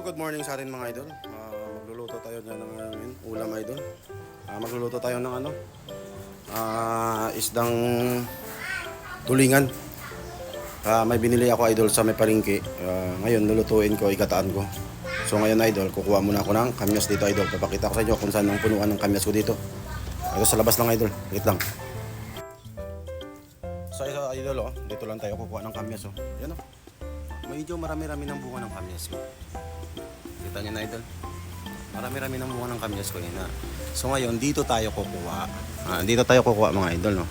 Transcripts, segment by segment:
good morning sa atin mga idol. Magluluto tayo dyan ng ulam idol. Magluluto tayo ng isdang tulingan. May binili ako idol sa may palengke. Ngayon lulutuin ko, igataan ko. So ngayon idol, kukuha muna ako ng kamyas dito idol. Papakita ko sa inyo kung saan ang punuan ng kamyas ko dito. Ito sa labas lang idol, wait lang. So ito idol, dito lang tayo kukuha ng kamyas. Yan medyo marami-rami ng bunga ng kamyas ko. Kita niyo na idol. Marami-rami ng bunga ng kamyas ko yun. So ngayon dito tayo kukuha. Dito tayo kukuha mga idol, no.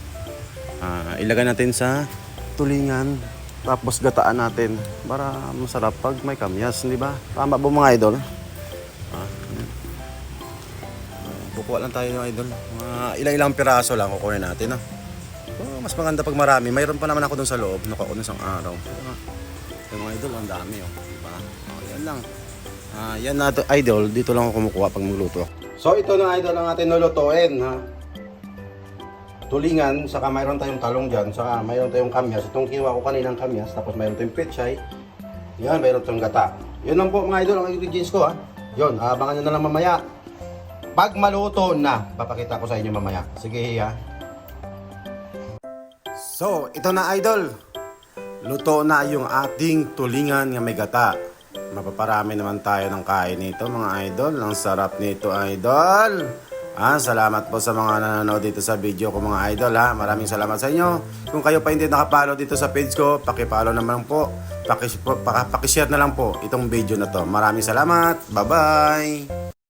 Ilagay natin sa tulingan, tapos gataan natin para masarap pag may kamyas, di ba? Tama po mga idol. Kukuha lang tayo ng idol. Ilang piraso lang kukunin natin, no. Mas maganda pag marami. Mayroon pa naman ako dun sa loob, nakakuha isang araw. Yung mga idol, ang dami, diba? Yan lang. Yan natin idol, dito lang ako kumukuha pag magluto. So ito na idol ang ating lulutuin, tulingan, saka mayroon tayong talong dyan, saka mayroon tayong kamyas. Itong kinuha ko kaninang kamyas, tapos mayroon tayong pechay. Yan, mayroon tayong gata. Yun lang po mga idol ang ingredients ko, Yun, abangan nyo na lang mamaya. Pag maluto na, papakita ko sa inyo mamaya. Sige, So, ito na idol. Luto na yung ating tulingan nga may gata. Mapaparami naman tayo ng kain nito mga idol. Ang sarap nito idol. Salamat po sa mga nanonood dito sa video ko mga idol Maraming salamat sa inyo. Kung kayo pa hindi nakapollow dito sa page ko, paki-follow naman po. Paki-share na lang po itong video na to. Maraming salamat. Bye-bye.